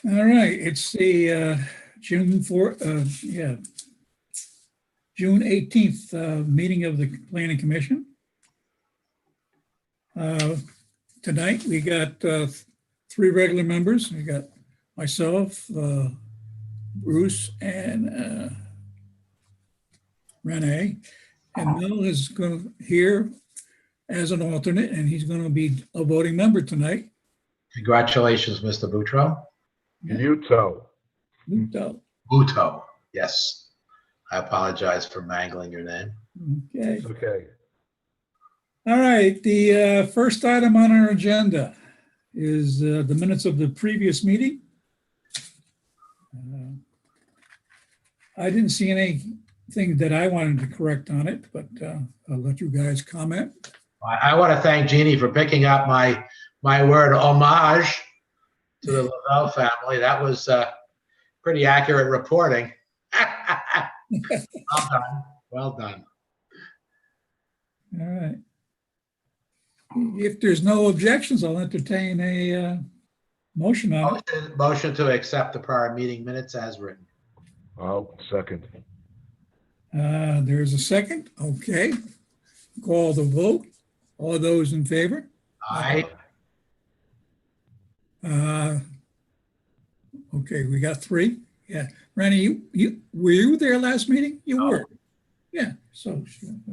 All right, it's the June 18th meeting of the Planning Commission. Tonight, we got three regular members. We got myself, Bruce, and Renee. And Mel is here as an alternate, and he's going to be a voting member tonight. Congratulations, Mr. Boutro. Muto. Buto, yes. I apologize for mangling your name. Okay. Okay. All right, the first item on our agenda is the minutes of the previous meeting. I didn't see anything that I wanted to correct on it, but I'll let you guys comment. I want to thank Jeannie for picking up my word homage to the Lavelle family. That was pretty accurate reporting. Well done. Well done. All right. If there's no objections, I'll entertain a motion on it. Motion to accept the prior meeting minutes as written. I'll second. There's a second. Okay. Call the vote. All those in favor? Aye. Okay, we got three. Yeah. Randy, were you there last meeting? You were. Yeah. So,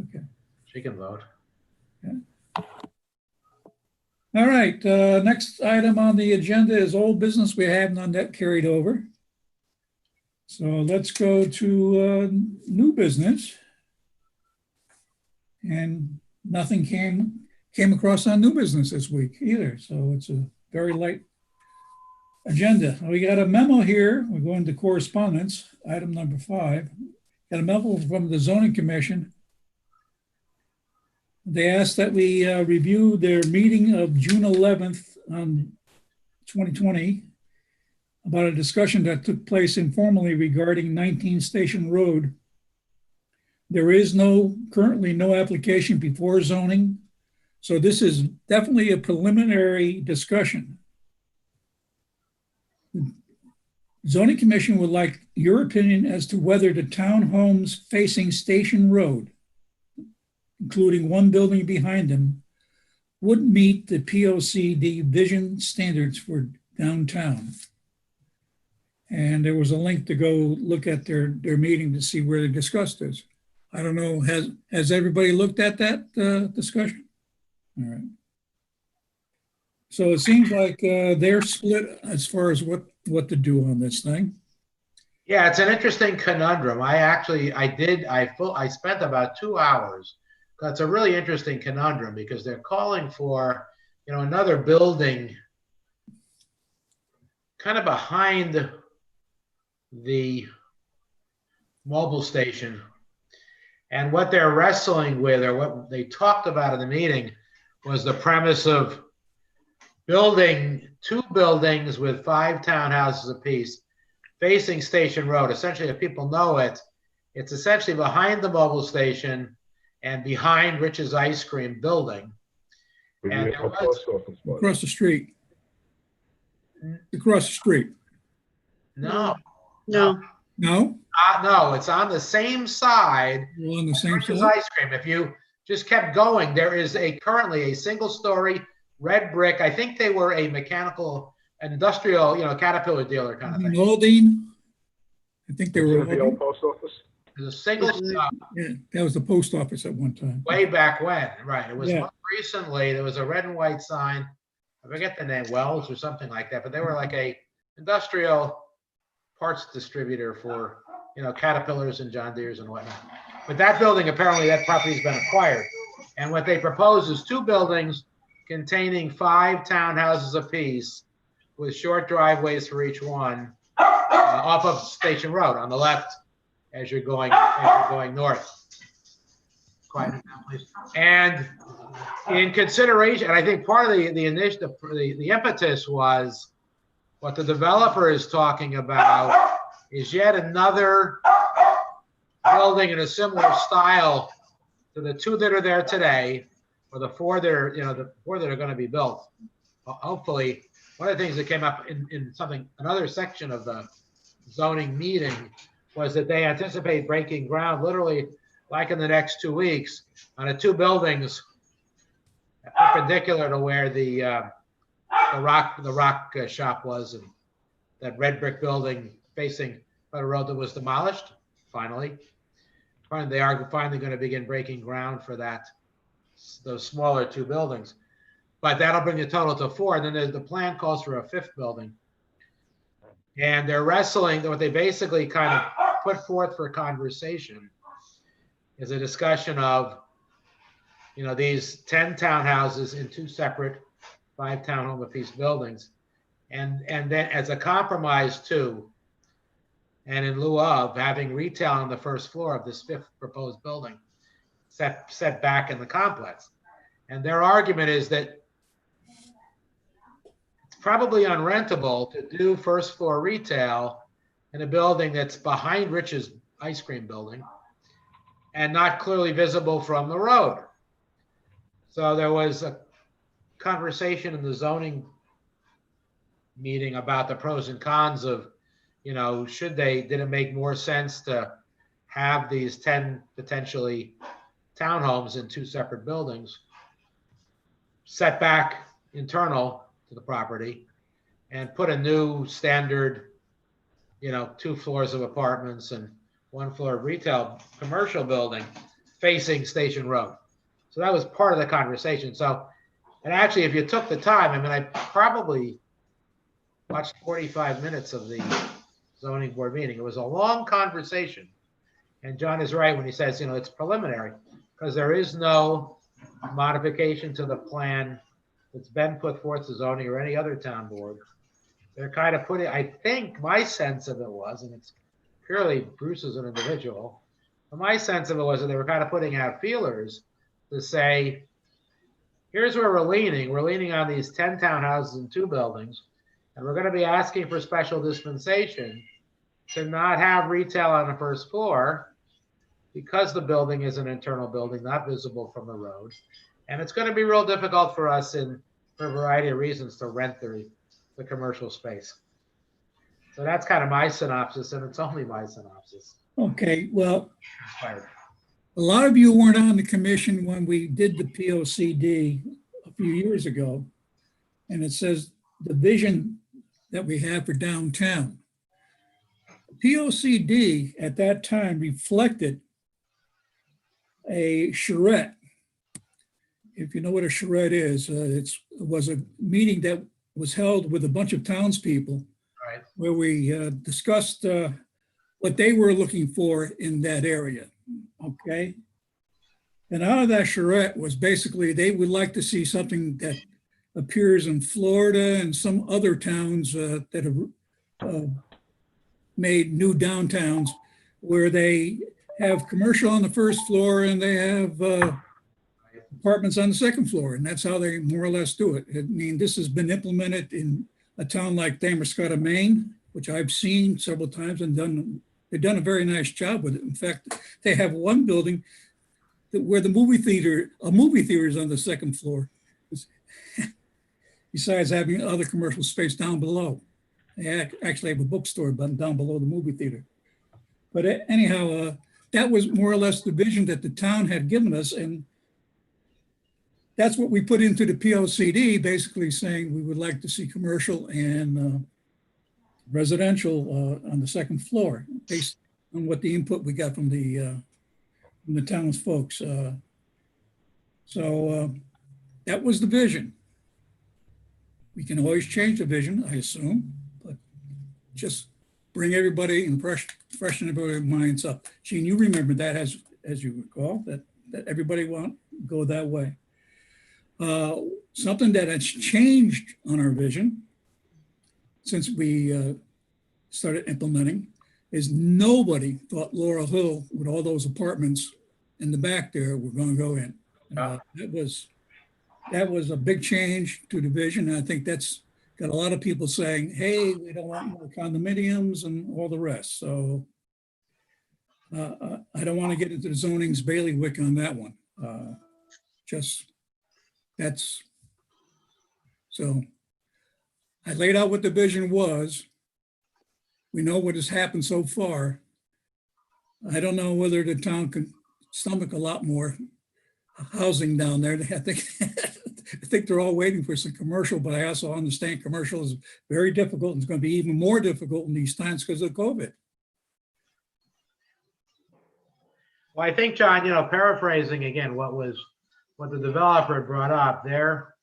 okay. She can vote. All right, next item on the agenda is old business. We have none that carried over. So let's go to new business. And nothing came across on new business this week either. So it's a very light agenda. We got a memo here. We're going to correspondence, item number 5. Got a memo from the Zoning Commission. They asked that we review their meeting of June 11th on 2020 about a discussion that took place informally regarding 19 Station Road. There is currently no application before zoning. So this is definitely a preliminary discussion. The Zoning Commission would like your opinion as to whether the townhomes facing Station Road, including one building behind them, would meet the POCD vision standards for downtown. And there was a link to go look at their meeting to see where they discussed this. I don't know, has everybody looked at that discussion? All right. So it seems like they're split as far as what to do on this thing. Yeah, it's an interesting conundrum. I spent about 2 hours. That's a really interesting conundrum because they're calling for, another building kind of behind the mobile station. And what they're wrestling with, or what they talked about in the meeting, was the premise of building 2 buildings with 5 townhouses apiece facing Station Road. Essentially, if people know it, it's essentially behind the mobile station and behind Rich's Ice Cream building. And Across the street. Across the street. No. No? No, it's on the same side. Well, on the same Rich's side? Ice Cream. If you just kept going, there is currently a single-story red brick. I think they were a mechanical, industrial, Caterpillar dealer kind of thing. Aldine? I think they were. The old post office? There's a single stop. Yeah, that was the post office at one time. Way back when, right? It was Yeah. most recently. There was a red and white sign. I forget the name, Wells or something like that. But they were like a industrial parts distributor for Caterpillars and John Deeres and whatnot. But that building, apparently, that property has been acquired. And what they propose is 2 buildings containing 5 townhouses apiece, with short driveways for each one, off of Station Road on the left as you're going north. Quiet down, please. And in consideration, and I think part of the impetus was what the developer is talking about is yet another building in a similar style to the 2 that are there today, or the 4 that are, the 4 that are going to be built. hopefully, one of the things that came up in another section of the zoning meeting was that they anticipate breaking ground literally like in the next 2 weeks on the two buildings perpendicular to where the rock shop was, and that red brick building facing the road that was demolished. Finally, they are finally going to begin breaking ground for those smaller two buildings, but that'll bring the total to 4. And then there's the plan calls for a 5th building, and they're wrestling. What they basically kind of put forth for conversation is a discussion of, these 10 townhouses in 2 separate 5 townhome apiece buildings, and then as a compromise too, and in lieu of having retail on the first floor of this 5th proposed building set back in the complex. And their argument is that it's probably unrentable to do first floor retail in a building that's behind Rich's ice cream building and not clearly visible from the road. So there was a conversation in the zoning meeting about the pros and cons of, did it make more sense to have these 10 potentially townhomes in 2 separate buildings, set back internal to the property, and put a new standard, 2 floors of apartments and 1 floor of retail commercial building facing Station Road. So that was part of the conversation. So, and actually, if you took the time, I probably watched 45 minutes of the zoning board meeting. It was a long conversation. And John is right when he says, it's preliminary, because there is no modification to the plan that's been put forth to zoning or any other town board. They're kind of putting, I think my sense of it was, and it's purely Bruce as an individual, but my sense of it was that they were kind of putting out feelers to say, here's where we're leaning. We're leaning on these 10 townhouses and 2 buildings, and we're going to be asking for special dispensation to not have retail on the first floor because the building is an internal building, not visible from the road. And it's going to be real difficult for us for a variety of reasons to rent the commercial space. So that's kind of my synopsis, and it's only my synopsis. Okay, well, a lot of you weren't on the commission when we did the POCD a few years ago, and it says the vision that we have for downtown. POCD at that time reflected a charrette. If you know what a charrette is, it was a meeting that was held with a bunch of townspeople, Right, where we discussed what they were looking for in that area. Okay. And out of that charrette was basically they would like to see something that appears in Florida and some other towns that have made new downtowns, where they have commercial on the first floor and they have apartments on the second floor. And that's how they more or less do it. I mean, this has been implemented in a town like Damascus, Maine, which I've seen several times and they've done a very nice job with it. In fact, they have one building where a movie theater is on the second floor, besides having other commercial space down below. They actually have a bookstore down below the movie theater. But anyhow, that was more or less the vision that the town had given us. And that's what we put into the POCD, basically saying we would like to see commercial and residential on the second floor, based on what the input we got from the town's folks. So that was the vision. We can always change the vision, I assume, but just bring everybody and freshen everybody's minds up. Gene, you remember that as you recall, that everybody want to go that way. Something that has changed on our vision since we started implementing is nobody thought Laurel Hill with all those apartments in the back there were going to go in. That was a big change to the vision. And I think that's got a lot of people saying, hey, we don't want more condominiums and all the rest. So I don't want to get into the zoning's bailiwick on that one. So I laid out what the vision was. We know what has happened so far. I don't know whether the town can stomach a lot more housing down there. I think, I think they're all waiting for some commercial, but I also understand commercial is very difficult and it's going to be even more difficult in these times because of COVID. Well, I think, John, paraphrasing again, what the developer brought up, their,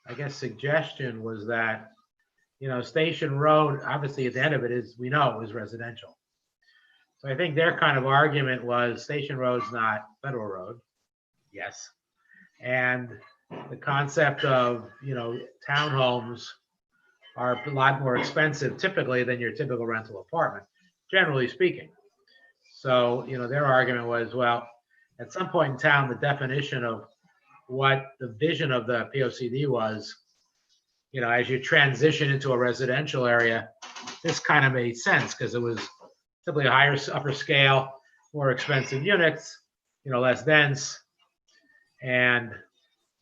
I guess, suggestion was that, Station Road, obviously at the end of it is, we know it was residential. So I think their kind of argument was Station Road's not federal road. Yes. And the concept of, townhomes are a lot more expensive typically than your typical rental apartment, generally speaking. So, their argument was, well, at some point in time, the definition of what the vision of the POCD was, as you transition into a residential area, this kind of made sense because it was typically a higher upper scale, more expensive units, less dense, and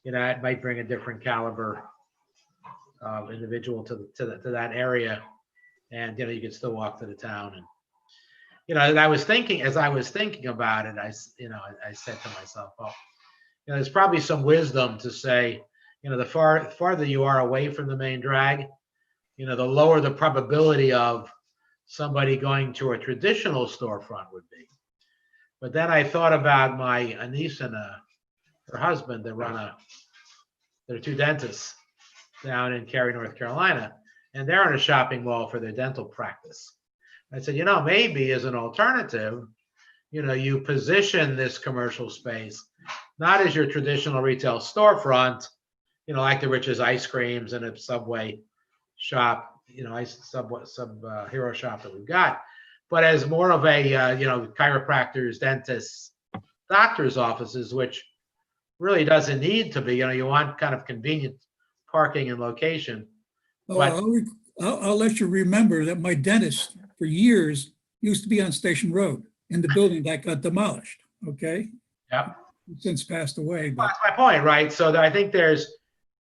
it might bring a different caliber of individual to that area, and you could still walk to the town. And and I was thinking, as I was thinking about it, I said to myself, well, there's probably some wisdom to say, the farther you are away from the main drag, the lower the probability of somebody going to a traditional storefront would be. But then I thought about my niece and her husband that they're two dentists down in Cary, North Carolina, and they're in a shopping mall for their dental practice. I said, maybe as an alternative, you position this commercial space not as your traditional retail storefront, like the Rich's Ice Creams and a Subway shop, hero shop that we've got, but as more of a, chiropractors, dentists, doctors' offices, which really doesn't need to be. You want kind of convenient parking and location. Oh, But I'll let you remember that my dentist for years used to be on Station Road in the building that got demolished. Okay. yeah, Since passed away. But that's my point, right? So I think there's,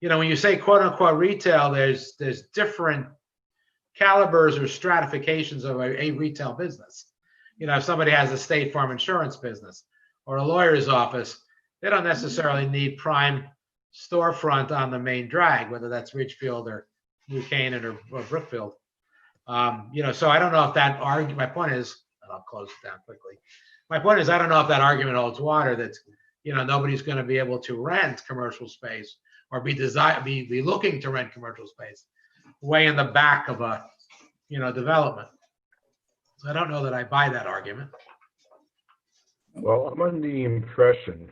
when you say quote unquote retail, there's different calibers or stratifications of a retail business. If somebody has a State Farm insurance business or a lawyer's office, they don't necessarily need prime storefront on the main drag, whether that's Ridgefield or New Canaan or Brookfield. So I don't know if that argument, my point is, and I'll close it down quickly. My point is, I don't know if that argument holds water that, nobody's going to be able to rent commercial space or be looking to rent commercial space way in the back of a, development. So I don't know that I buy that argument. Well, I'm under the impression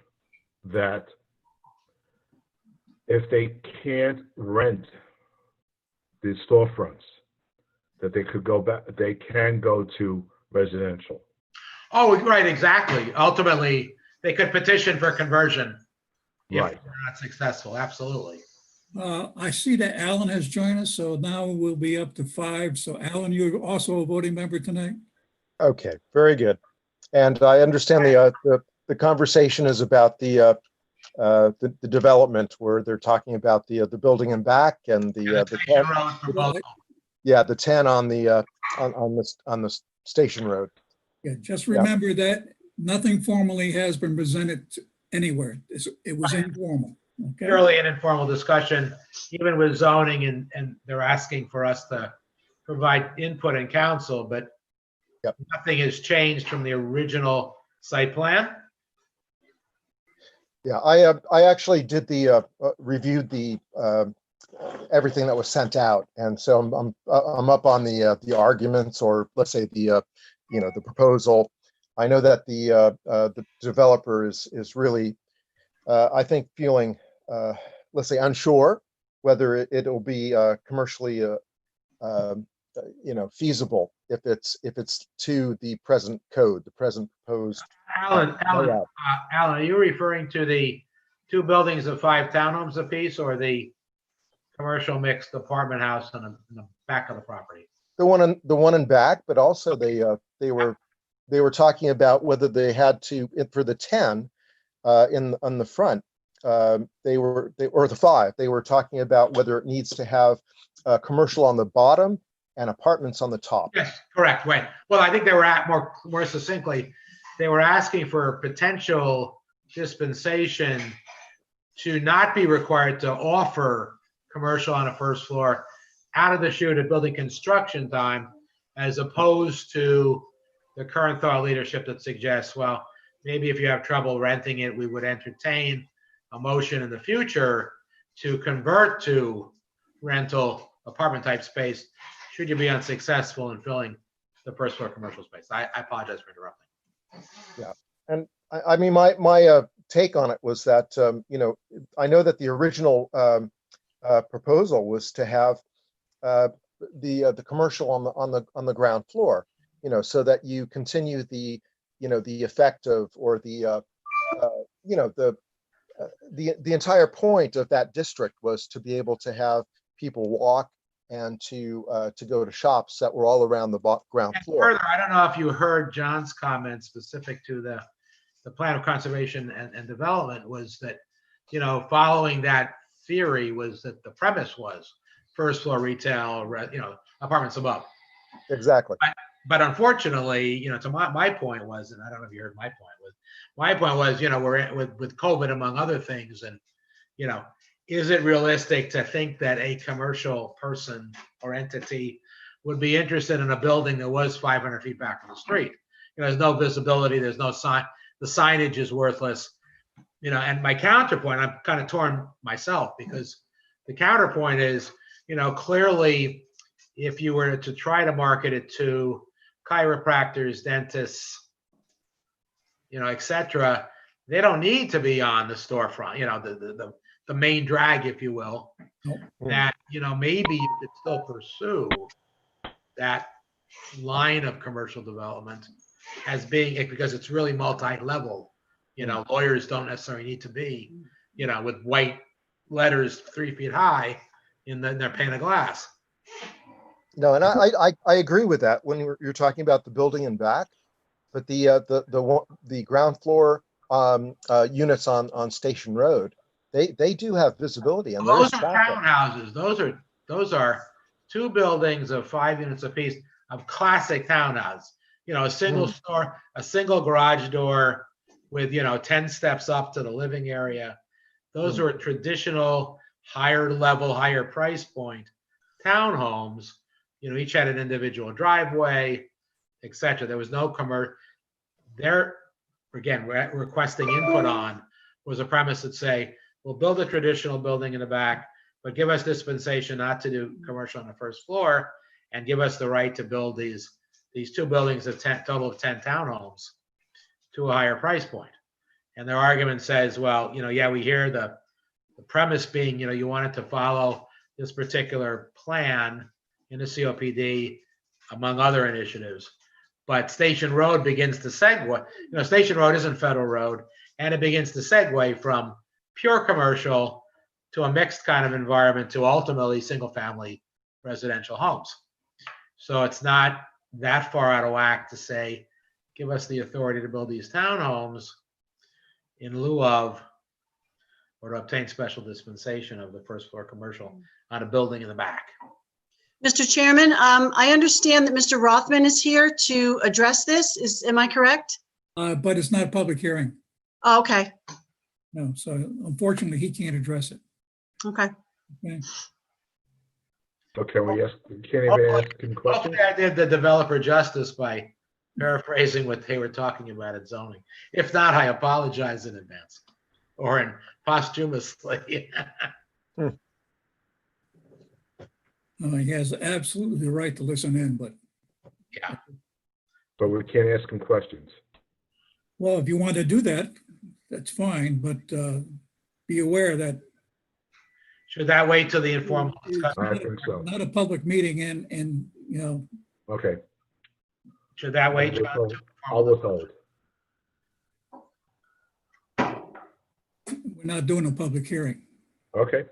that if they can't rent the storefronts, that they could go back, they can go to residential. Oh, right, exactly. Ultimately, they could petition for conversion if Right. they're not successful. Absolutely. I see that Alan has joined us, so now we'll be up to 5. So Alan, you're also a voting member tonight? Okay, very good. And I understand the conversation is about the development where they're talking about the building in back and the 10, Road proposal. yeah, the 10 on the Station Road. Yeah, just remember that nothing formally has been presented anywhere. It was informal. Okay. Purely an informal discussion, even with zoning, and they're asking for us to provide input and counsel, but Yep. nothing has changed from the original site plan. Yeah, I actually did the reviewed the everything that was sent out, and so I'm up on the arguments, or let's say the the proposal. I know that the developer is really I think feeling let's say unsure whether it'll be commercially feasible if it's to the present code, the present proposed. Alan, layout. are you referring to the 2 buildings of 5 townhomes apiece, or the commercial mixed apartment house in the back of the property? The one in back, but also they were talking about whether they had to, for the 10 on the front, or the five, they were talking about whether it needs to have commercial on the bottom and apartments on the top. Yes, correct, right. Well, I think they were at more succinctly, they were asking for potential dispensation to not be required to offer commercial on a first floor out of the chute at building construction time, as opposed to the current thought leadership that suggests, well, maybe if you have trouble renting it, we would entertain a motion in the future to convert to rental apartment type space, should you be unsuccessful in filling the first floor commercial space. I apologize for interrupting. Yeah, and I mean, my take on it was that, you know, I know that the original proposal was to have the commercial on the ground floor, you know, so that you continue the, you know, the effect of, or the you know, the entire point of that district was to be able to have people walk and to go to shops that were all around the ground And floor. further, I don't know if you heard John's comment specific to the plan of conservation and development, was that, you know, following that theory was that the premise was first floor retail, you know, apartments above. Exactly. But unfortunately, you know, to my point was, and I don't know if you heard my point was, you know, we're with COVID among other things, and, you know, is it realistic to think that a commercial person or entity would be interested in a building that was 500 feet back from the street? You know, there's no visibility, there's no sign, the signage is worthless. You know, and my counterpoint, I'm kind of torn myself, because the counterpoint is, you know, clearly if you were to try to market it to chiropractors, dentists, you know, et cetera, they don't need to be on the storefront, you know, the main drag, if you will. Nope. That, you know, maybe you could still pursue that line of commercial development as being, because it's really multi-level. You know, lawyers don't necessarily need to be, you know, with white letters 3 feet high in their pane of glass. No, and I agree with that when you're talking about the building in back, but the ground floor units on Station Road, they do have visibility, and Those there's are traffic. townhouses. Those are 2 buildings of 5 units apiece of classic townhouses. You know, a single store, a single garage door with, you know, 10 steps up to the living area. Those are traditional, higher level, higher price point townhomes. You know, each had an individual driveway, etc. There was no commercial. They're, again, requesting input on was a premise that say, we'll build a traditional building in the back, but give us dispensation not to do commercial on the first floor, and give us the right to build these 2 buildings of total of 10 townhomes to a higher price point. And their argument says, well, you know, yeah, we hear the premise being, you know, you wanted to follow this particular plan in the COPD, among other initiatives. But Station Road begins to segue. You know, Station Road isn't federal road, and it begins to segue from pure commercial to a mixed kind of environment to ultimately single-family residential homes. So it's not that far out of whack to say, give us the authority to build these townhomes in lieu of, or to obtain special dispensation of the first floor commercial on a building in the back. Mr. Chairman, I understand that Mr. Rothman is here to address this. Am I correct? But it's not a public hearing. Oh, okay, No, so unfortunately, he can't address it. okay. Okay. So can we can't even ask him questions? Hopefully I did the developer justice by paraphrasing what they were talking about at zoning. If not, I apologize in advance, or in posthumously. He has absolutely the right to listen in, but, Yeah, But we can't ask him questions. well, if you want to do that, that's fine, but be aware that should that wait till the informal it's discussion? I think so. not a public meeting, and, you know, Okay. Should that wait, John? I'll till I'll informal- withhold. we're not doing a public hearing. Okay.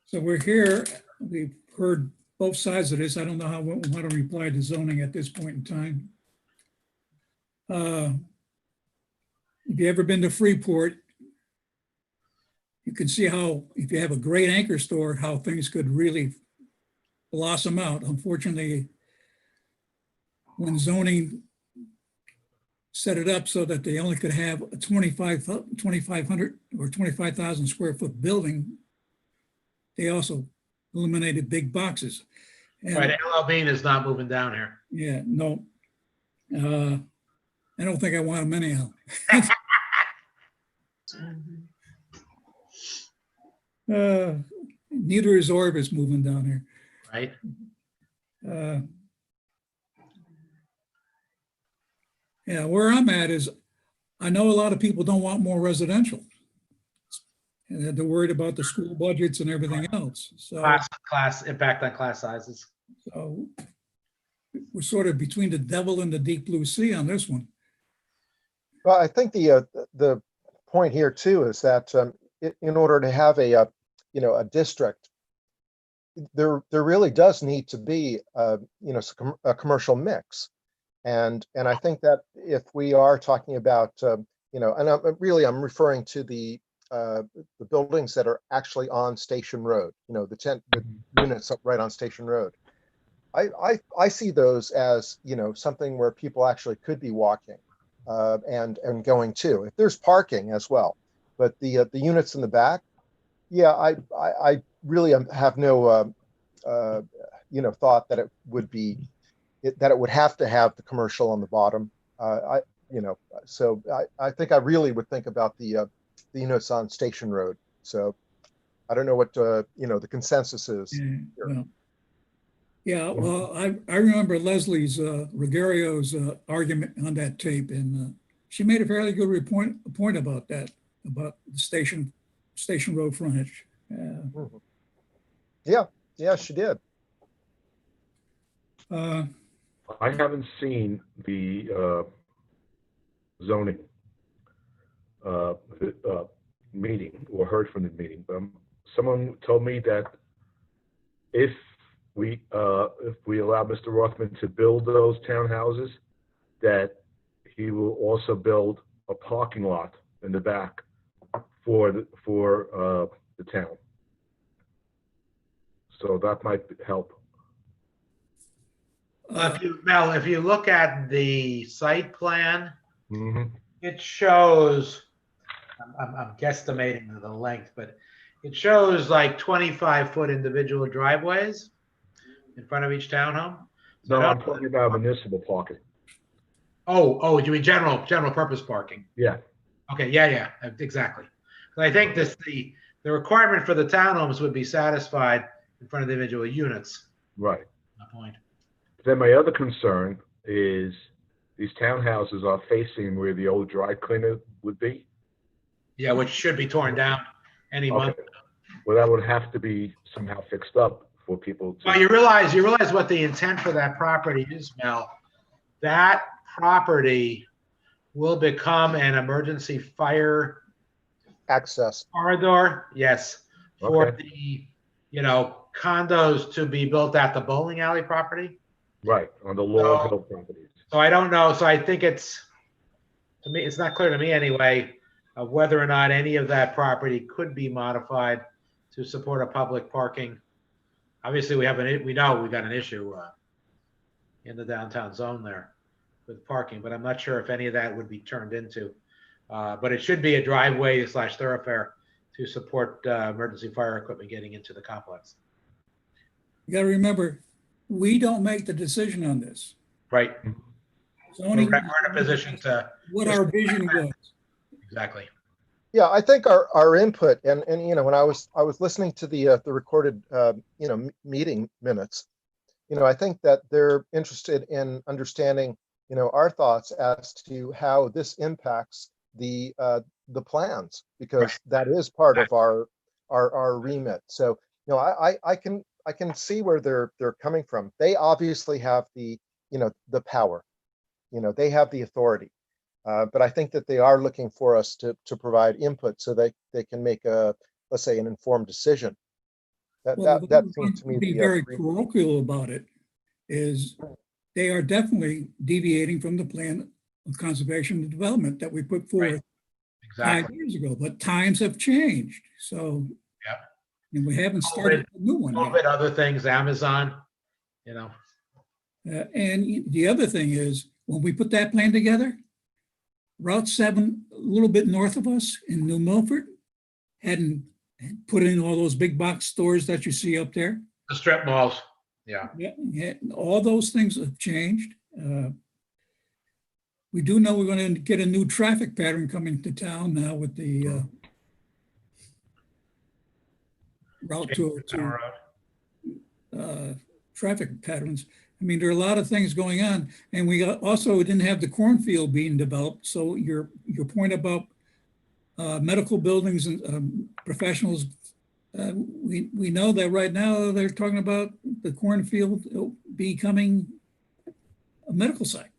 So we're here, we've heard both sides of this. I don't know how we want to reply to zoning at this point in time. If you ever been to Freeport, you can see how, if you have a great anchor store, how things could really blossom out. Unfortunately, when zoning set it up so that they only could have a 2,500 or 25,000 square foot building, they also eliminated big boxes. And Right, LL Bean is not moving down here. yeah, no. I don't think I want them anyhow. Neither is Orbis moving down here. Right? Yeah, where I'm at is, I know a lot of people don't want more residential. And they're worried about the school budgets and everything else. Class impact on class sizes. So we're sort of between the devil and the deep blue sea on this one. Well, I think the point here too is that in order to have a a district, there really does need to be a commercial mix, and I think that if we are talking about and I'm referring to the buildings that are actually on Station Road, the units up right on Station Road. I see those as something where people actually could be walking and going to, if there's parking as well. But the units in the back, yeah, I really have no thought that it would be that it would have to have the commercial on the bottom. So I think I really would think about the units on Station Road. So I don't know what the consensus is. Well, I remember Leslie's Rogario's argument on that tape, and she made a fairly good point about that, about the Station Road frontage. Yeah, she did. I haven't seen the zoning meeting or heard from the meeting, but someone told me that if we allow Mr. Rothman to build those townhouses, that he will also build a parking lot in the back for the town. So that might help. If you look at the site plan, Mm-hmm. it shows, I'm guesstimating the length, but it shows like 25-foot individual driveways in front of each townhome. No, I'm talking about municipal parking. Oh, you mean general purpose parking? Yeah. Okay, yeah, exactly. I think the requirement for the townhomes would be satisfied in front of the individual units. Right. My point. Then my other concern is these townhouses are facing where the old dry cleaner would be. Yeah, which should be torn down any month. Well, that would have to be somehow fixed up for people to. Well, you realize what the intent for that property is, Mel. That property will become an emergency fire Access corridor. Yes, for Okay. the condos to be built at the bowling alley property. Right, on the Laurel Hill properties. So I don't know. So I think it's not clear to me anyway of whether or not any of that property could be modified to support a public parking. Obviously, we know we've got an issue in the downtown zone there with parking, but I'm not sure if any of that would be turned into. But it should be a driveway / thoroughfare to support emergency fire equipment getting into the complex. You got to remember, we don't make the decision on this. Right. Zoning, We're in a position to. what our vision was. Exactly. Yeah, I think our input and when I was listening to the recorded meeting minutes, I think that they're interested in understanding our thoughts as to how this impacts the plans, because that is part of our remit. So I can see where they're coming from. They obviously have the power, they have the authority. But I think that they are looking for us to provide input so they can make let's say, an informed decision. That seems to me to be very parochial about it is they are definitely deviating from the plan of conservation and development that we put forth 5 Exactly. years ago, but times have changed, so. Yep. And we haven't started a new one yet. COVID, other things, Amazon, you know, And the other thing is, when we put that plan together, Route 7, a little bit north of us in New Milford, hadn't put in all those big box stores that you see up there. the strip malls. Yeah. Yeah, all those things have changed. We do know we're going to get a new traffic pattern coming to town now with the Route 202 traffic patterns. I mean, there are a lot of things going on, and we also didn't have the cornfield being developed. So your point about medical buildings and professionals, we know that right now they're talking about the cornfield becoming a medical site.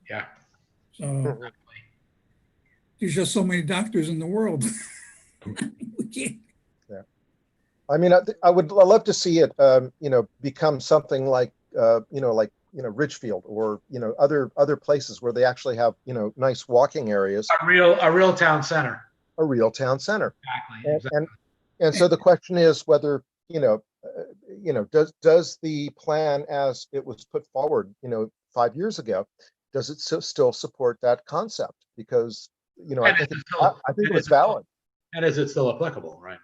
Yeah. So there's just so many doctors in the world. We can't. I mean, I would love to see it, become something like, Ridgefield or, other places where they actually have, nice walking areas, A real town center. a real town center. Exactly. And, Exactly. and so the question is whether, does the plan as it was put forward, 5 years ago, does it still support that concept? Because, I And think, is it still- I think it and was is it still- valid. And is it still applicable, right?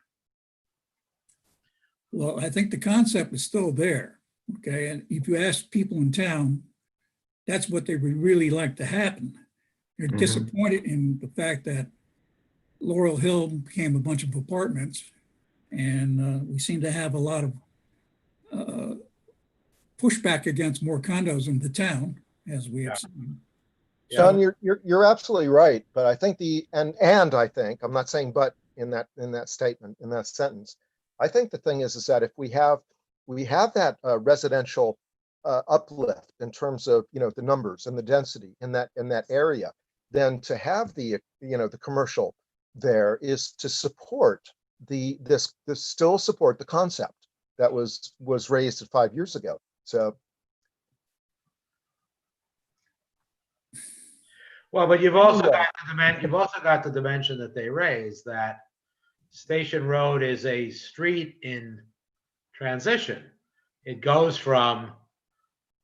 Well, I think the concept is still there. Okay. And if you ask people in town, that's what they would really like to happen. They're Mhm. disappointed in the fact that Laurel Hill became a bunch of apartments. And we seem to have a lot of pushback against more condos in the town, as we have seen. John, you're absolutely right, but I think and I think, I'm not saying but in that statement, in that sentence, I think the thing is that if we have that residential uplift in terms of, the numbers and the density in that area, then to have the commercial there is to support this still support the concept that was raised 5 years ago. So. Well, but you've also got the dimension that they raised, that Station Road is a street in transition. It goes from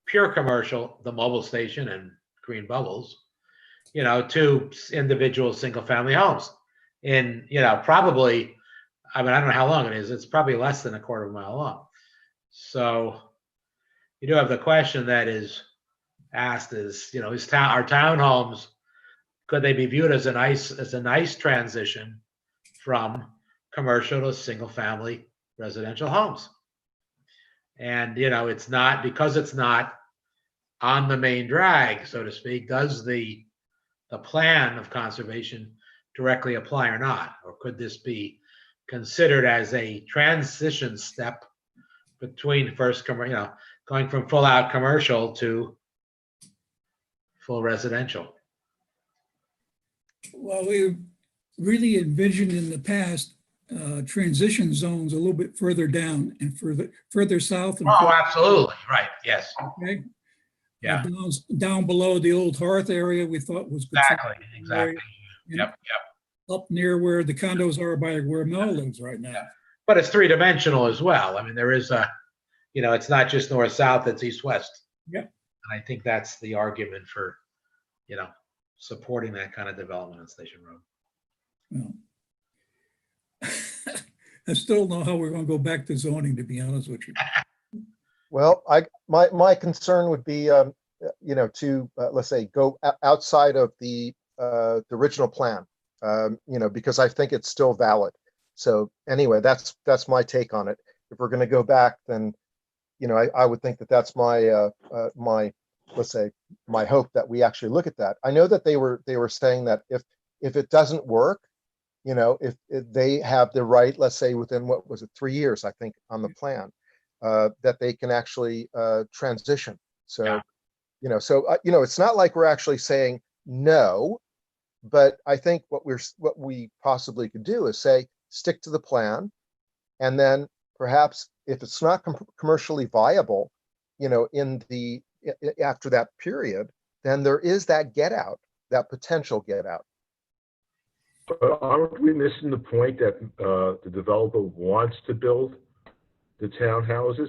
pure commercial, the mobile station and green bubbles, to individual single-family homes. In, probably, I don't know how long it is. It's probably less than a quarter of a mile long. So you do have the question that is asked is, our townhomes, could they be viewed as a nice transition from commercial to single family residential homes? And, it's not, because it's not on the main drag, so to speak, does the plan of conservation directly apply or not? Or could this be considered as a transition step between going from full out commercial to full residential? Well, we really envisioned in the past transition zones a little bit further down and further south. And Oh, absolutely. Right. Yes. okay. Yeah. Down below the old Hearth area, we thought was good. Exactly. And Yep. up near where the condos are by where Mel lives right now. But it's three-dimensional as well. I mean, there is it's not just north-south, it's east-west. Yep. And I think that's the argument for, supporting that kind of development on Station Road. Well, I still don't know how we're going to go back to zoning, to be honest with you. Well, my concern would be, to let's say go outside of the original plan, because I think it's still valid. So anyway, that's my take on it. If we're going to go back, then, I would think that that's my let's say my hope that we actually look at that. I know that they were saying that if it doesn't work, if they have the right, let's say within, what was it, 3 years, I think, on the plan, that they can actually transition. So, Yeah. It's not like we're actually saying no, but I think what we possibly could do is say, stick to the plan. And then perhaps if it's not commercially viable, after that period, then there is that get out that potential get out. But aren't we missing the point that the developer wants to build the townhouses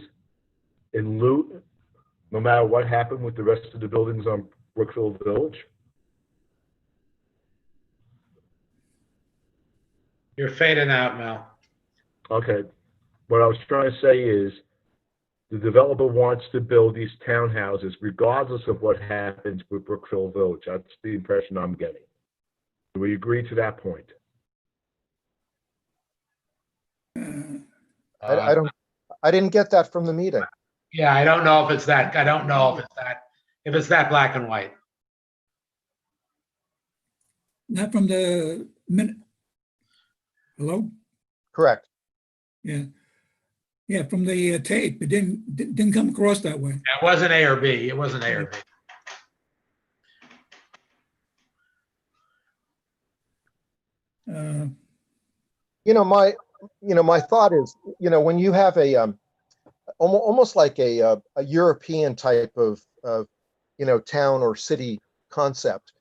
in lieu, no matter what happened with the rest of the buildings on Brookfield Village? You're fading out, Mel. Okay, what I was trying to say is the developer wants to build these townhouses regardless of what happens with Brookfield Village. That's the impression I'm getting. Do we agree to that point? I didn't get that from the meeting. Yeah, I don't know if it's that, I don't know if it's that black and white. Not from the minute. Hello? Correct. Yeah. Yeah, from the tape. It didn't come across that way. It wasn't A or B. It wasn't A or B. My thought is, when you have a almost like a European type of town or city concept,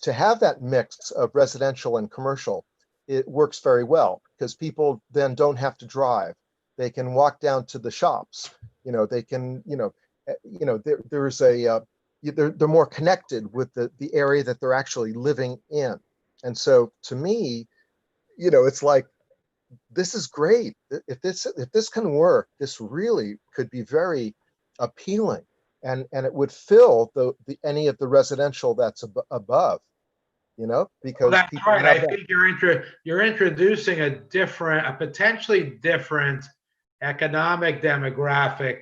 to have that mix of residential and commercial, it works very well because people then don't have to drive. They can walk down to the shops. They can, there's they're more connected with the area that they're actually living in. And so to me, it's like, this is great. If this can work, this really could be very appealing, and it would fill any of the residential that's above, because Well, that's people right. have I that. think you're introducing a potentially different economic demographic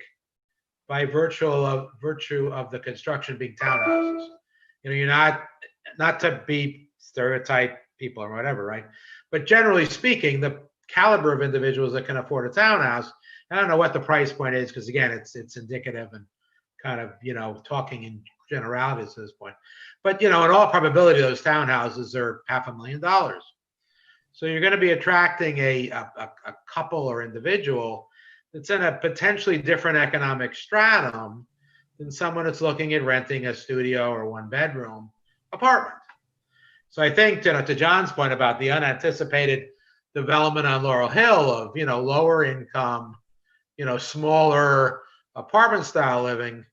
by virtue of the construction being townhouses. You're not to be stereotype people or whatever, right? But generally speaking, the caliber of individuals that can afford a townhouse, I don't know what the price point is, because again, it's indicative and kind of, talking in generalities at this point. But, in all probability, those townhouses are $500,000. So you're going to be attracting a couple or individual that's in a potentially different economic stratum than someone that's looking at renting a studio or one bedroom apartment. So I think, to John's point about the unanticipated development on Laurel Hill of, lower income, smaller apartment style living,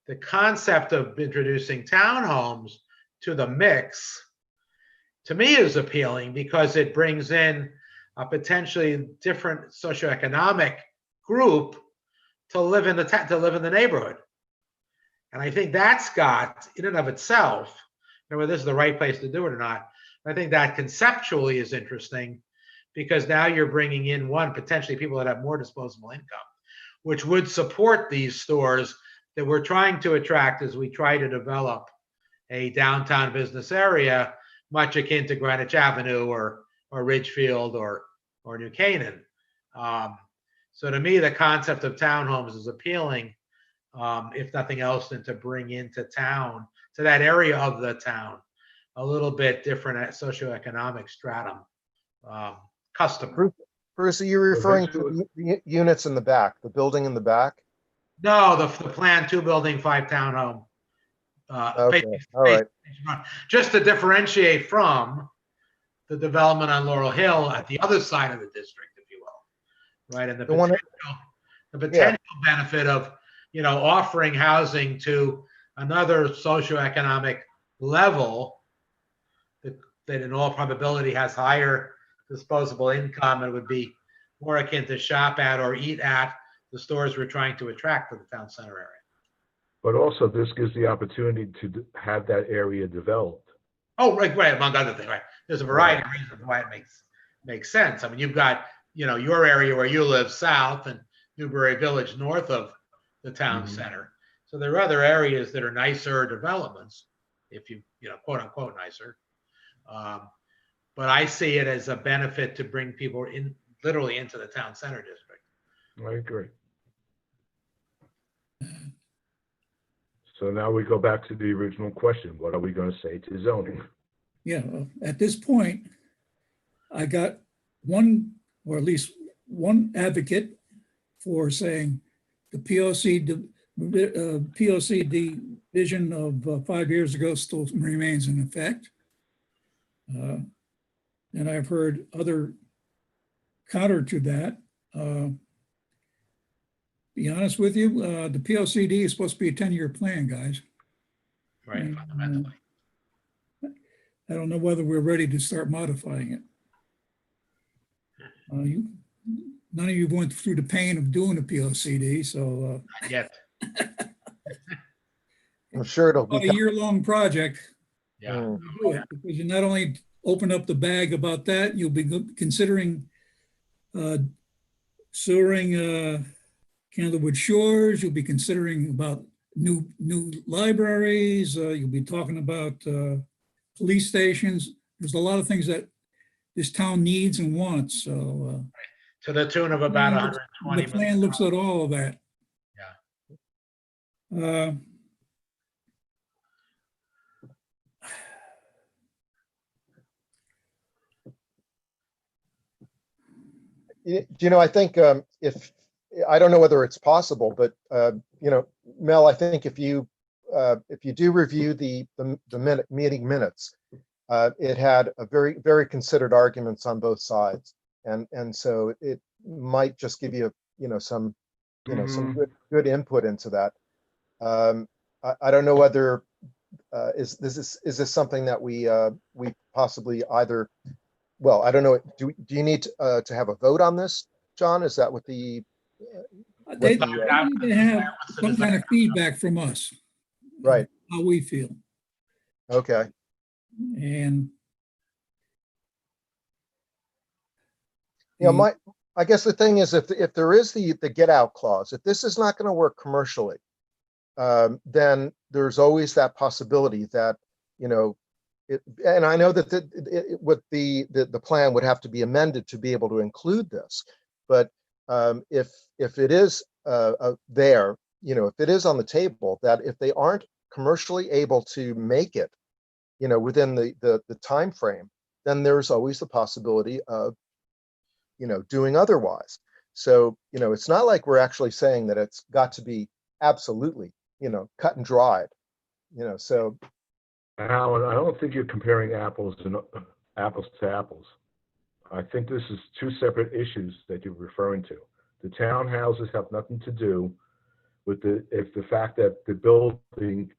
the concept of introducing townhomes to the mix, to me, is appealing because it brings in a potentially different socioeconomic group to live in the neighborhood. And I think that's got, in and of itself, whether this is the right place to do it or not, I think that conceptually is interesting, because now you're bringing in potentially people that have more disposable income, which would support these stores that we're trying to attract as we try to develop a downtown business area, much akin to Greenwich Avenue or Ridgefield or New Canaan. So to me, the concept of townhomes is appealing, if nothing else, than to bring into town, to that area of the town, a little bit different socioeconomic stratum customer. Bruce, are you referring to the units in the back, the building in the back? No, the planned 2-building, 5-townhome. Okay, all right. Just to differentiate from the development on Laurel Hill at the other side of the district, if you will, right? And the potential benefit of, offering housing to another socioeconomic level that in all probability has higher disposable income and would be more akin to shop at or eat at the stores we're trying to attract to the town center area. But also, this gives the opportunity to have that area developed. Oh, right, among other things, right. There's a variety of reasons why it makes sense. I mean, you've got, your area where you live south and Newbury Village north of the town center. So there are other areas that are nicer developments, if you, quote unquote nicer. But I see it as a benefit to bring people literally into the town center district. I agree. So now we go back to the original question. What are we going to say to zoning? Yeah, at this point, I got one, or at least one advocate for saying the POC POCD vision of 5 years ago still remains in effect. And I've heard other counter to that. Be honest with you, the POCD is supposed to be a 10-year plan, guys. Right, fundamentally. I don't know whether we're ready to start modifying it. None of you went through the pain of doing a POCD, so Not yet, I'm sure it'll about be. a year-long project. yeah. Mm. to do it, because you not only open up the bag about that, you'll be considering sewering Candlewood Shores. You'll be considering about new libraries. You'll be talking about police stations. There's a lot of things that this town needs and wants. So To the tune of about the 120 plan million. looks at all of that. Yeah. I think if, I don't know whether it's possible, but, Mel, I think if you do review the meeting minutes, it had a very considered arguments on both sides. And so it might just give you, some good input into that. I don't know whether, is this something that we possibly either, well, I don't know, do you need to have a vote on this, John? Is that what the, They the, need to have some kind of feedback from us. Right. How we feel. okay, And I guess the thing is, if there is the get out clause, if this is not going to work commercially, then there's always that possibility that, and I know that the plan would have to be amended to be able to include this, but if it is there, if it is on the table, that if they aren't commercially able to make it, within the time frame, then there's always the possibility of, doing otherwise. So, it's not like we're actually saying that it's got to be absolutely, cut and dried, so. Alan, I don't think you're comparing apples to apples. I think this is two separate issues that you're referring to. The townhouses have nothing to do with the fact that the building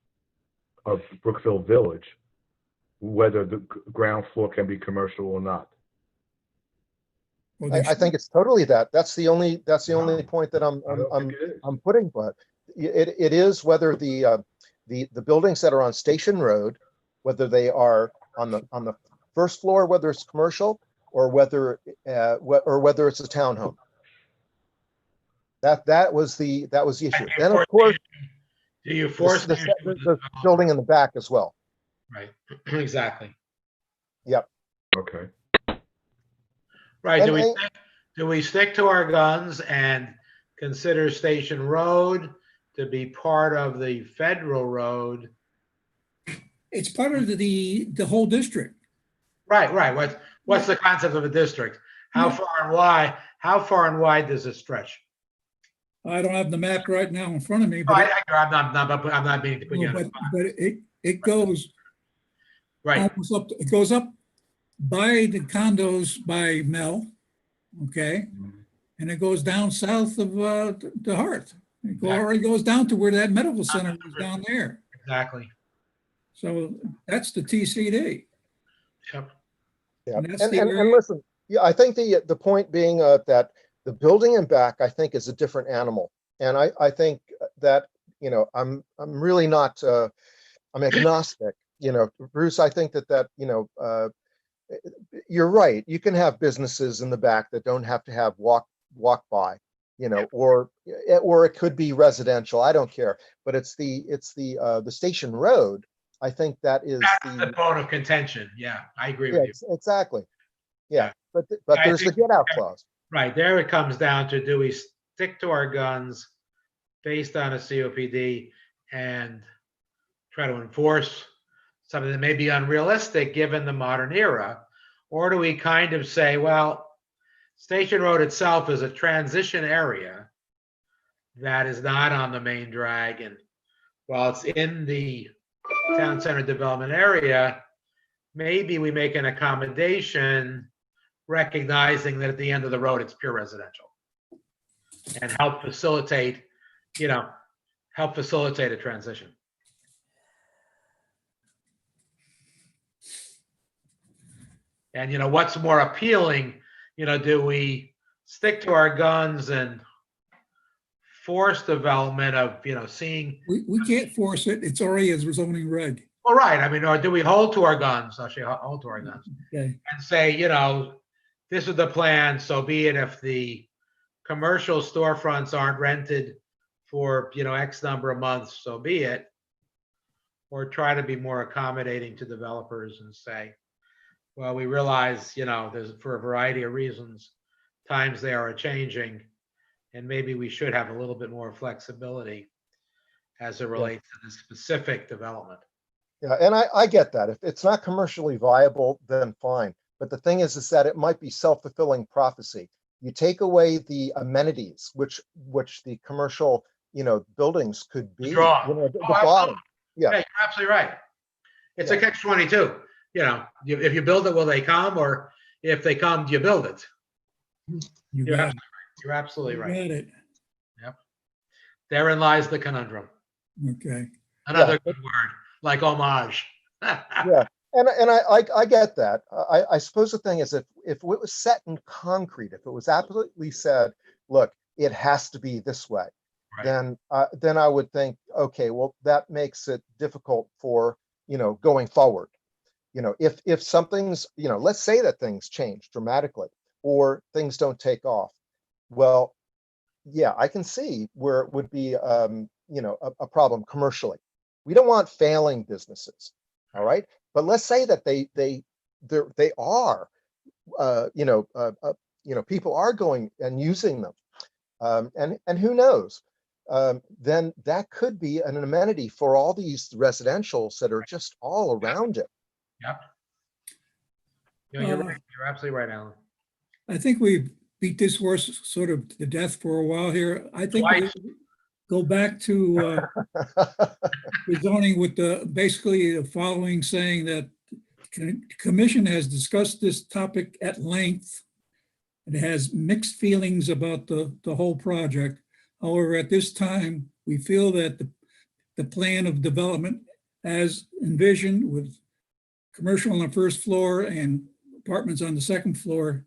of Brookville Village, whether the ground floor can be commercial or not. well, I think it's totally that. That's the only point that I don't think it is. I'm putting, but it is whether the buildings that are on Station Road, whether they are on the first floor, whether it's commercial, or whether it's a townhome. That was the issue. Then of course, Do you force the the issue with the building in the back as well. Right, exactly. Okay. Right, And- do we stick to our guns and consider Station Road to be part of the federal road? it's part of the whole district. Right. What's the concept of a district? How far and wide does it stretch? I don't have the map right now in front of me, Oh, but I'm not meaning to put you on the spot. but it goes Right, almost up. It goes up by the condos by Mel, okay, and it goes down south of the Hearth. It goes down to where that medical center is down there. exactly. So that's the TCD. Yep. Yeah, And that's and the area- listen, yeah, I think the point being that the building in back, I think, is a different animal, and I think that I'm really not I'm agnostic. Bruce, I think that you're right. You can have businesses in the back that don't have to have walk by, or it could be residential. I don't care, but it's the Station Road. I think that is That's the bone of contention. Yeah, I agree yeah, with you. exactly. Yeah. But I there's the think- get out clause. Right, there it comes down to, do we stick to our guns based on a COPD and try to enforce something that may be unrealistic given the modern era? Or do we kind of say, well, Station Road itself is a transition area that is not on the main drag, and while it's in the town center development area, maybe we make an accommodation recognizing that at the end of the road, it's pure residential. And help facilitate, a transition. And what's more appealing, do we stick to our guns and force development of, seeing, We can't force it. It's already as zoning reg. well, right, I mean, or do we hold to our guns, actually hold to our guns Okay. and say, this is the plan, so be it. If the commercial storefronts aren't rented for, X number of months, so be it. Or try to be more accommodating to developers and say, well, we realize, there's, for a variety of reasons, times they are changing, and maybe we should have a little bit more flexibility as it relates to the specific development. Yeah, and I get that. If it's not commercially viable, then fine. But the thing is that it might be self-fulfilling prophecy. You take away the amenities, which the commercial, buildings could be. Draw. The Oh, bottom. Yeah, you're absolutely right. It's a catch-22. If you build it, will they come? Or if they come, do you build it? You You're got it. absolutely You right. got it. Therein lies the conundrum. Okay. Another good word, like homage. Yeah. And I get that. I suppose the thing is, if it was set in concrete, if it was absolutely said, look, it has to be this way, Right. then I would think, okay, well, that makes it difficult for, going forward. If something's, let's say that things change dramatically or things don't take off. Well, yeah, I can see where it would be, a problem commercially. We don't want failing businesses. All right. But let's say that they are, people are going and using them. And who knows? Then that could be an amenity for all these residentials that are just all around it. Yep. You're right. You're absolutely right, Alan. I think we beat this horse sort of to death for a while here. I think we Twice. go back to the zoning with basically the following, saying that commission has discussed this topic at length. It has mixed feelings about the whole project. However, at this time, we feel that the plan of development as envisioned with commercial on the first floor and apartments on the second floor,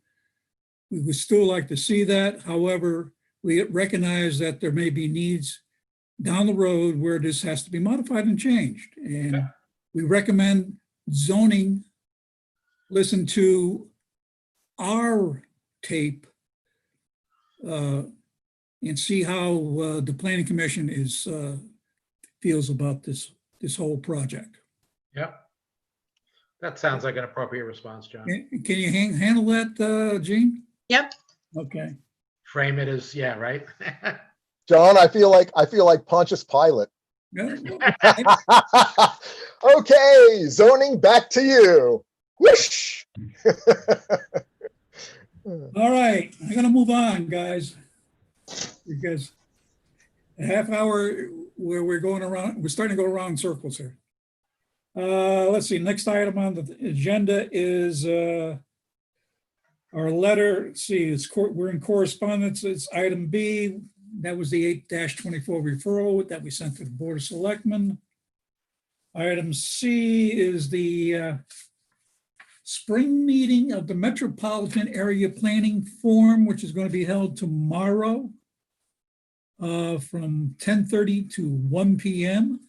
we would still like to see that. However, we recognize that there may be needs down the road where this has to be modified and changed. And we recommend zoning listen to our tape and see how the planning commission feels about this whole project. Yep. That sounds like an appropriate response, John. Can you handle that, Gene? Yep. Okay. Frame it as, yeah, right? John, I feel like Pontius Pilate. Yeah, Okay, zoning, back to you. Whoosh. all right, I'm gonna move on, guys. Because a half hour where we're starting to go around in circles here. Let's see, next item on the agenda is our letter. Let's see, we're in correspondence. It's item B. That was the 8-24 referral that we sent to the Board of Selectmen. Item C is the spring meeting of the Metropolitan Area Planning Forum, which is going to be held tomorrow from 10:30 to 1 p.m.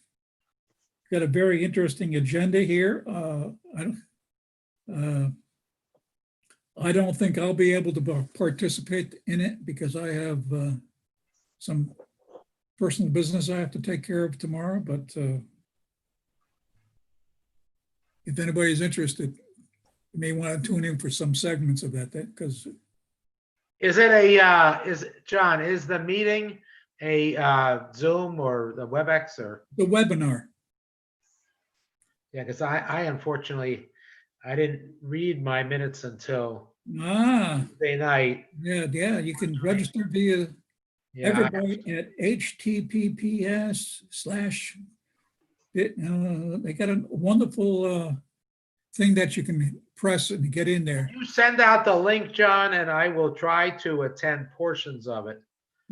Got a very interesting agenda here. I don't think I'll be able to participate in it because I have some personal business I have to take care of tomorrow, but if anybody's interested, you may want to tune in for some segments of that because Is John, is the meeting a Zoom or the WebEx or? the webinar. Yeah, because I unfortunately, I didn't read my minutes until Ah, Tuesday night. yeah, you can register via Yeah, everybody at HTTPS/ they got a wonderful thing that you can press and get in there. you send out the link, John, and I will try to attend portions of it.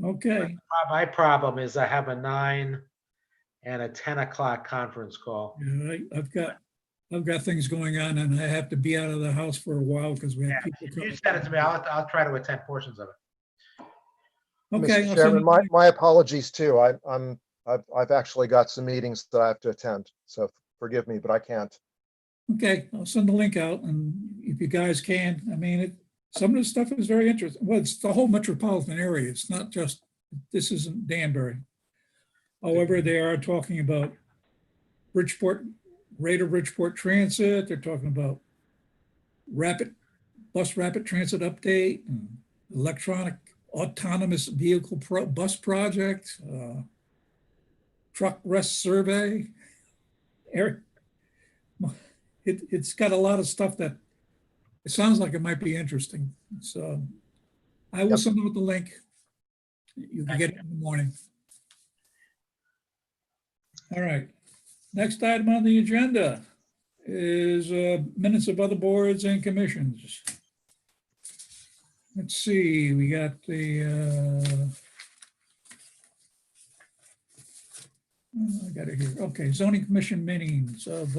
Okay, My problem is I have a 9 and a 10 o'clock conference call. yeah, I've got things going on and I have to be out of the house for a while because we have Yeah, people if you coming. send it to me, I'll try to attend portions of it. Okay. Mr. I'll Chairman, send it- my apologies too. I've actually got some meetings that I have to attend, so forgive me, but I can't. Okay, I'll send the link out and if you guys can, I mean, some of the stuff is very interesting. Well, it's the whole metropolitan area. It's not just, this isn't Danbury. However, they are talking about Bridgeport, rate of Bridgeport Transit. They're talking about rapid transit update and electronic autonomous vehicle bus project, truck rest survey. It's got a lot of stuff that it sounds like it might be interesting. So I will Yep. send out the link. You can get it in the morning. All right. Next item on the agenda is minutes of other boards and commissions. Let's see, we got the, I got it here. Okay, zoning commission meetings of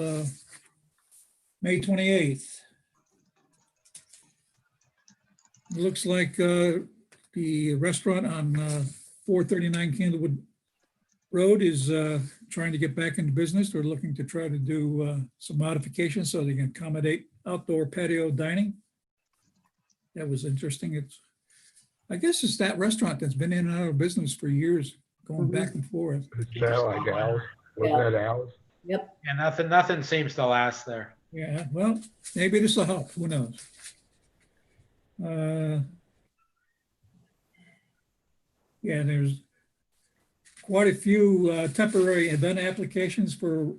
May 28th. It looks like the restaurant on 439 Candlewood Road is trying to get back into business. They're looking to try to do some modifications so they can accommodate outdoor patio dining. That was interesting. I guess it's that restaurant that's been in and out of business for years, going back and forth. It's now like Al's. Wasn't that Al's? Yep. And nothing seems to last there. Yeah, well, maybe this will help. Who knows? Yeah, there's quite a few temporary event applications for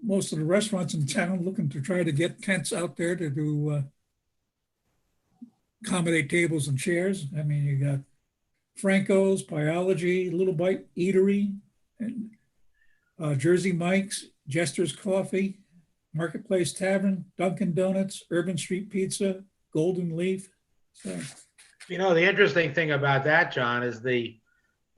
most of the restaurants in town looking to try to get tents out there to do accommodate tables and chairs. I mean, you got Franco's, Pyology, Little Bite Eatery, and Jersey Mike's, Jester's Coffee, Marketplace Tavern, Dunkin' Donuts, Urban Street Pizza, Golden Leaf. So, You know, the interesting thing about that, John, is the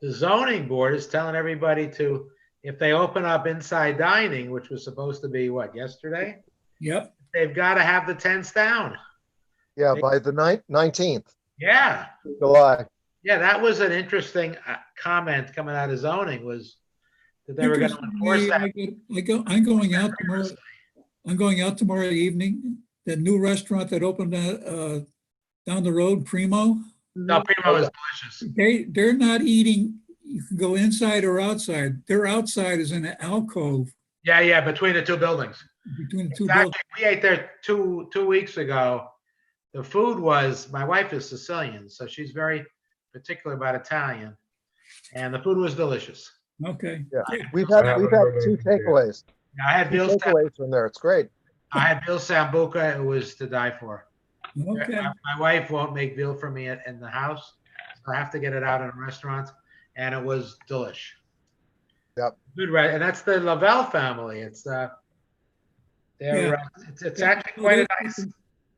zoning board is telling everybody to, if they open up inside dining, which was supposed to be what, yesterday? yep, They've got to have the tents down. Yeah, by the 19th Yeah. of July. Yeah, that was an interesting comment coming out of zoning was that they were going to enforce that. I'm going out tomorrow. I'm going out tomorrow evening. That new restaurant that opened down the road, Primo. No, Primo is delicious. They're not eating. You can go inside or outside. Their outside is in an alcove Yeah, between the two buildings. between the two Exactly. buildings. We ate there two weeks ago. The food was, my wife is Sicilian, so she's very particular about Italian. And the food was delicious. Okay. Yeah, Yeah. we've had haven't 2 heard anything yet. takeaways. Now, I had Two Bill takeaways from there. It's great. Sambuca. It was to die for. Okay. My wife won't make veal for me in the house, so I have to get it out in a restaurant, and it was delish. Yep. Good, right? And that's the Lavelle family. It's Yeah. it's actually quite a nice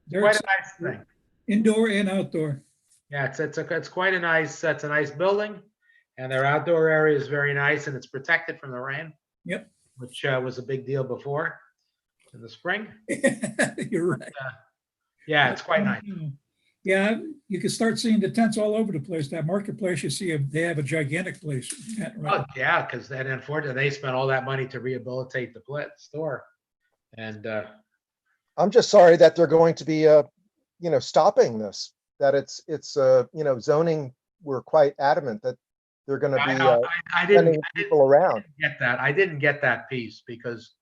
They're thing. indoor and outdoor. Yeah, it's quite a nice. It's a nice building, and their outdoor area is very nice, and it's protected from the rain. Yep. Which was a big deal before in the spring. You're right. Yeah, it's quite nice. Yeah, you can start seeing the tents all over the place. That marketplace, you see, they have a gigantic place. Oh, yeah, because then unfortunately they spent all that money to rehabilitate the store. And I'm just sorry that they're going to be, stopping this, that it's zoning. We're quite adamant that they're going to I be know, I sending didn't people around. get that. I didn't get that piece because,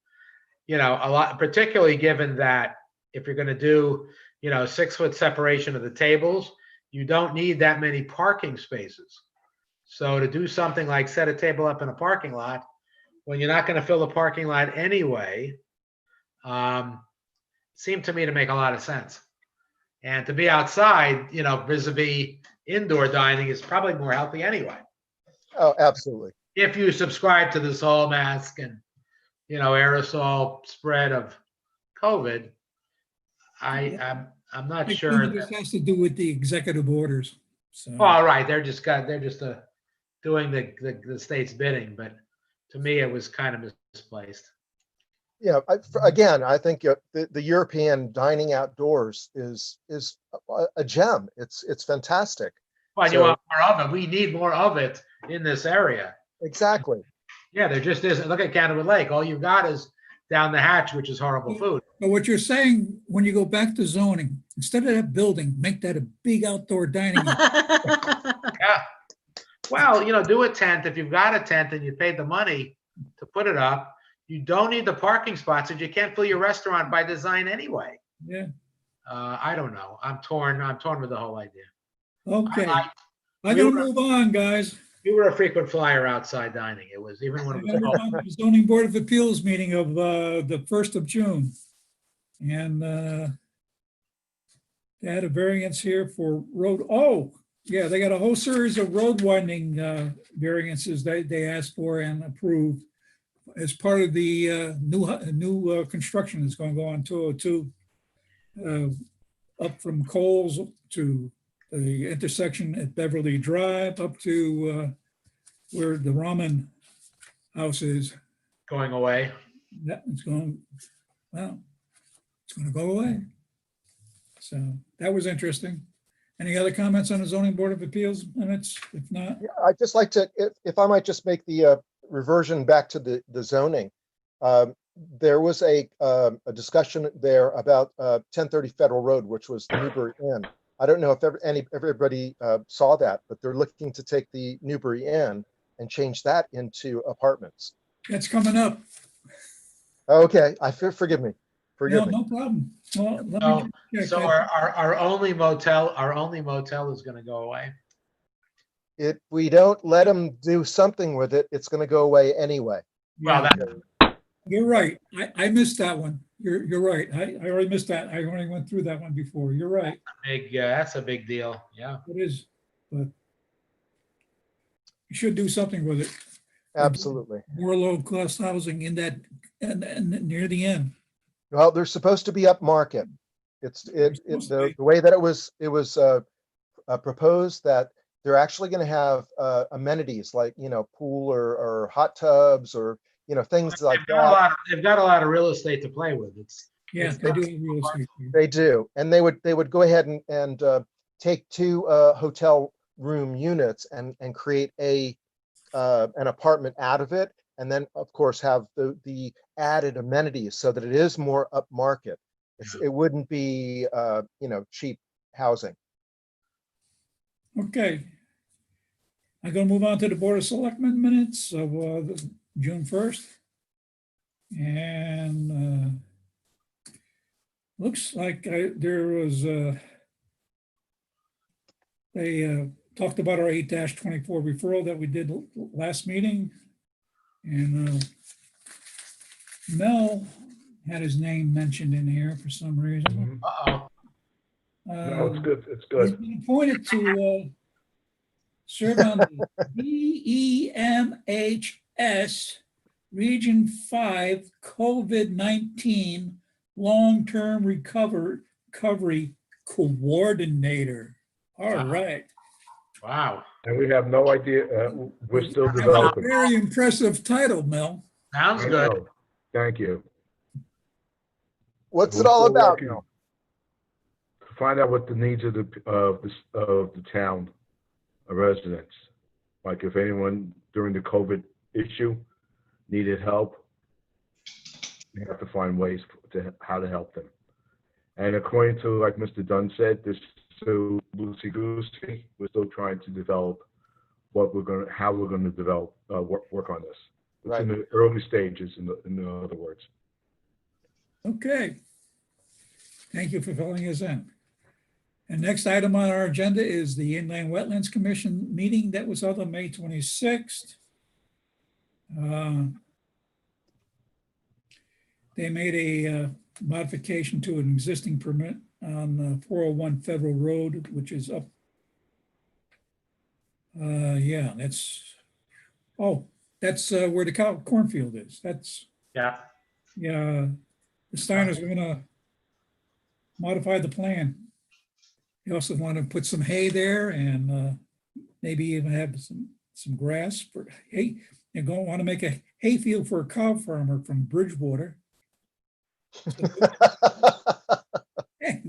a lot, particularly given that if you're going to do, 6-foot separation of the tables, you don't need that many parking spaces. So to do something like set a table up in a parking lot, when you're not going to fill the parking lot anyway, seemed to me to make a lot of sense. And to be outside, vis-a-vis indoor dining is probably more healthy anyway. Oh, absolutely. If you subscribe to this whole mask and, aerosol spread of COVID, I'm not I sure think this that, has to do with the executive orders. So, all right, they're just doing the state's bidding, but to me, it was kind of misplaced. Yeah, again, I think the European dining outdoors is a gem. It's fantastic. But you So want more of it. We need more of it in this area. exactly. Yeah, there just isn't. Look at Canada Lake. All you've got is down the hatch, which is horrible food. but what you're saying, when you go back to zoning, instead of that building, make that a big outdoor dining. Yeah. Well, do a tent. If you've got a tent and you paid the money to put it up, you don't need the parking spots, and you can't fill your restaurant by design anyway. Yeah, I don't know. I'm torn with the whole idea. okay. I- I'm we gonna were- move on, guys. You were a frequent flyer outside dining. It was even when I'm it was gonna move cold. on to the zoning board of appeals meeting of the 1st of June. And they had a variance here for road, oh, yeah, they got a whole series of road widening variances they asked for and approved as part of the new construction that's going to go on 202 up from Coles to the intersection at Beverly Drive up to where the ramen house is. Going away. That is going, well, it's going to go away. So that was interesting. Any other comments on the zoning board of appeals minutes? If not, Yeah, I'd just like to, if I might just make the reversion back to the zoning. There was a discussion there about 1030 Federal Road, which was the Newbury Inn. I don't know if everybody saw that, but they're looking to take the Newbury Inn and change that into apartments. that's coming up. Okay, forgive me. No, Forgive me. no problem. Well, let So, me check. so our only motel is going to go away. If we don't let them do something with it, it's going to go away anyway. Well, Yeah, you're right. I missed that one. You're right. I already missed that. I already went through that one before. You're right. that's a big deal. Yeah. It is, but you should do something with it. Absolutely. More low-cost housing in that, and near the end. Well, they're supposed to be upmarket. It's supposed to the be. way that it was proposed that they're actually going to have amenities like, pool or hot tubs or, things like that. They've got a lot of real estate to play with. Yeah, It's they do not- have real estate. They do. And they would go ahead and take two hotel room units and create an apartment out of it. And then, of course, have the added amenities so that it is more upmarket. It wouldn't be, cheap housing. Okay. I'm gonna move on to the Board of Selectmen minutes of June 1st. And looks like there was, they talked about our 8-24 referral that we did last meeting. And Mel had his name mentioned in here for some reason. Uh-oh. No, it's good. It's He's good. been appointed to serve on the BEMHS Region 5 COVID-19 Long-Term Recovery Coordinator. All Wow. right. Wow. And we have no idea, we're still That's a developing. very impressive title, Mel. Sounds I good. know. Thank you. What's We're it all still about? working Mel? to find out what the needs of the town residents. Like if anyone during the COVID issue needed help, we have to find ways to how to help them. And according to, like Mr. Dunn said, this is so loosey-goosey. We're still trying to develop how we're gonna develop, work on this. It's in the early stages, in other words. Okay. Thank you for filling us in. And next item on our agenda is the Inland Wetlands Commission meeting that was held on May 26th. They made a modification to an existing permit on 401 Federal Road, which is up. Yeah, that's Oh, that's where the cornfield is. That's, Yeah, yeah, the Steiners are gonna modify the plan. They also want to put some hay there and maybe even have some grass for hay. They're going to want to make a hay field for a cow farmer from Bridgewater. Hey,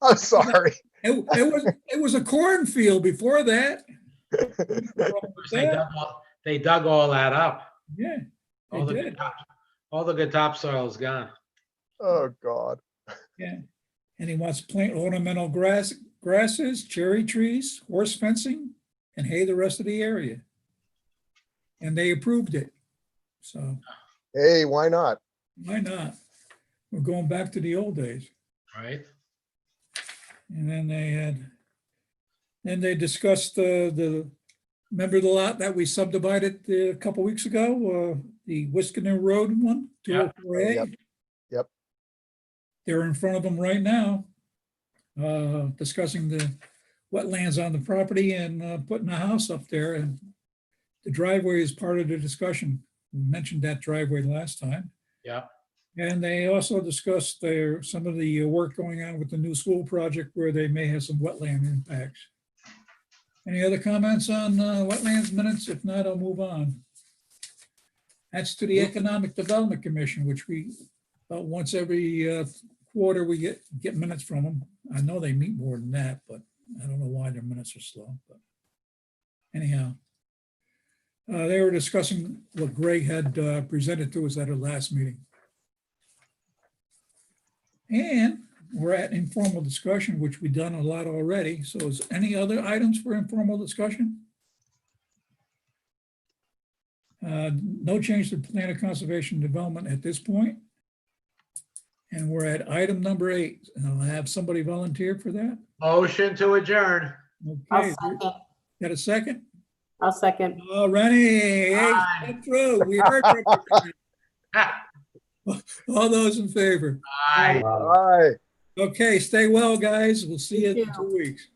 I'm sorry. it was a cornfield before that. they dug all that up. Yeah, they All the did. good all the good topsoil is gone. Oh, God. Yeah. And he wants to plant ornamental grasses, cherry trees, horse fencing, and hay the rest of the area. And they approved it. So Hey, why not? why not? We're going back to the old days. Right? And then they discussed remember the lot that we subdivided a couple weeks ago, the Wiskiner Road one? Yeah. 204A? Yep. Yep. They're in front of them right now, discussing the wetlands on the property and putting a house up there. And the driveway is part of the discussion. We mentioned that driveway last time. Yeah. And they also discussed some of the work going on with the new school project where they may have some wetland impacts. Any other comments on wetlands minutes? If not, I'll move on. That's to the Economic Development Commission, which we, about once every quarter, we get minutes from them. I know they meet more than that, but I don't know why their minutes are slow, but anyhow. They were discussing what Greg had presented to us at our last meeting. And we're at informal discussion, which we've done a lot already. So is any other items for informal discussion? No change to plan of conservation development at this point. And we're at item number 8. And I'll have somebody volunteer for that. Motion to adjourn. I'll Okay, second. got a second? I'll second. Oh, Rennie, hey, Aye. get through. We heard from you. All those in favor. Aye. Hi. Okay, stay well, guys. We'll see you You in too. 2 weeks.